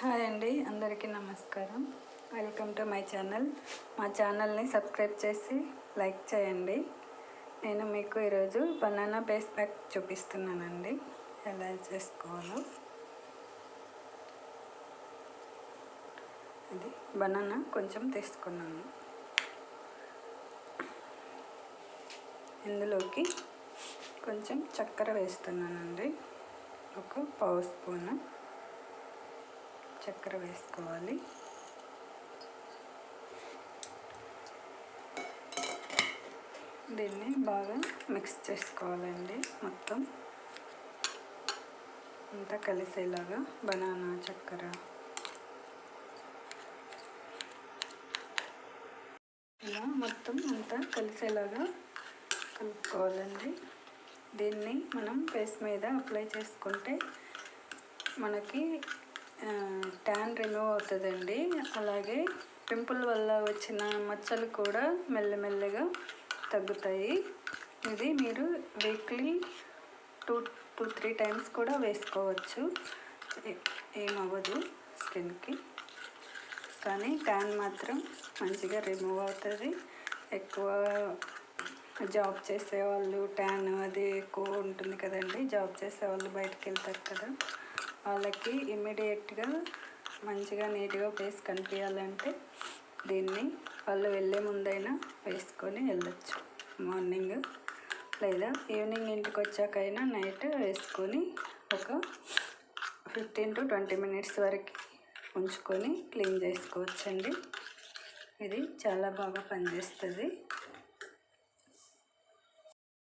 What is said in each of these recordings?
Hi అండి, అందరికీ నమస్కారం. Welcome to my channel. మా ఛానల్ని సబ్స్క్రైబ్ చేసి లైక్ చేయండి. నేను మీకు ఈరోజు బనానా పేస్ట్ ప్యాక్ చూపిస్తున్నానండి, ఎలా చేసుకోవాలో. ఇది బనానా కొంచెం తీసుకున్నాను. ఇందులోకి కొంచెం చక్కెర వేస్తున్నానండి. ఒక పావు స్పూను చక్కెర వేసుకోవాలి. దీన్ని బాగా మిక్స్ చేసుకోవాలండి. మొత్తం అంతా కలిసేలాగా బనానా చక్కెర ఇలా మొత్తం అంతా కలిసేలాగా కలుపుకోవాలండి. దీన్ని మనం ఫేస్ మీద అప్లై చేసుకుంటే మనకి ట్యాన్ రిమూవ్ అవుతుందండి. అలాగే పింపుల్ వల్ల వచ్చిన మచ్చలు కూడా మెల్లమెల్లగా తగ్గుతాయి. ఇది మీరు వీక్లీ 2-3 టైమ్స్ కూడా వేసుకోవచ్చు. ఏమవ్వదు స్కిన్కి, కానీ ట్యాన్ మాత్రం మంచిగా రిమూవ్ అవుతుంది. ఎక్కువ జాబ్ చేసేవాళ్ళు ట్యాన్ అది ఎక్కువ ఉంటుంది కదండి. జాబ్ చేసేవాళ్ళు బయటకు వెళ్తారు కదా, వాళ్ళకి ఇమ్మీడియట్గా మంచిగా నీట్గా ఫేస్ కనిపించాలంటే దీన్ని వాళ్ళు వెళ్ళే ముందైనా వేసుకొని వెళ్ళొచ్చు. మార్నింగ్ లేదా ఈవినింగ్ ఇంటికి వచ్చాకైనా నైట్ వేసుకొని ఒక 15-20 మినిట్స్ వరకు ఉంచుకొని క్లీన్ చేసుకోవచ్చండి. ఇది చాలా బాగా పనిచేస్తుంది.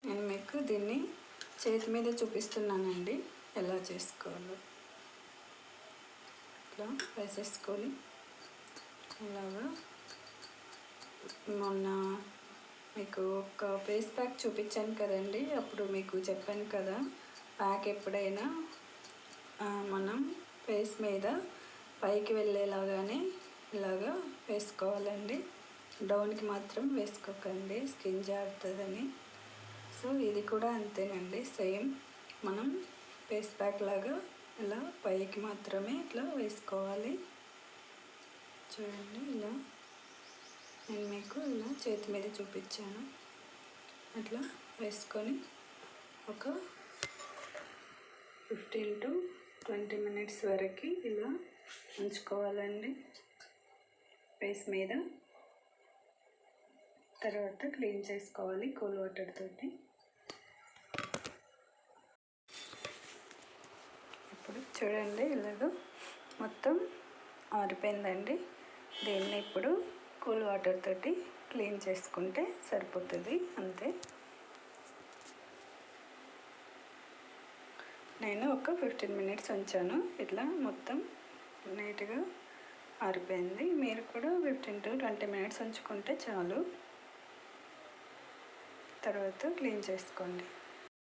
నేను మీకు దీన్ని చేతి మీద చూపిస్తున్నానండి, ఎలా చేసుకోవాలో. ఇట్లా వేసేసుకొని ఇలాగా మొన్న మీకు ఒక ఫేస్ ప్యాక్ చూపించాను కదండి, అప్పుడు మీకు చెప్పాను కదా, ప్యాక్ ఎప్పుడైనా మనం ఫేస్ మీద పైకి వెళ్ళేలాగానే ఇలాగా వేసుకోవాలండి. డౌన్కి మాత్రం వేసుకోకండి, స్కిన్ జారుతుందని. సో ఇది కూడా అంతేనండి, సేమ్ మనం ఫేస్ ప్యాక్ లాగా ఇలా పైకి మాత్రమే ఇట్లా వేసుకోవాలి. చూడండి, ఇలా నేను మీకు ఇలా చేతి మీద చూపించాను. అట్లా వేసుకొని ఒక 15-20 మినిట్స్ వరకు ఇలా ఉంచుకోవాలండి ఫేస్ మీద. తర్వాత క్లీన్ చేసుకోవాలి కూల్ వాటర్ తోటి. ఇప్పుడు చూడండి, ఇలాగ మొత్తం ఆరిపోయిందండి. దీన్ని ఇప్పుడు కూల్ వాటర్ తోటి క్లీన్ చేసుకుంటే సరిపోతుంది, అంతే. నేను ఒక 15 మినిట్స్ ఉంచాను. ఇట్లా మొత్తం నీట్గా ఆరిపోయింది. మీరు కూడా 15-20 మినిట్స్ ఉంచుకుంటే చాలు. తర్వాత క్లీన్ చేసుకోండి.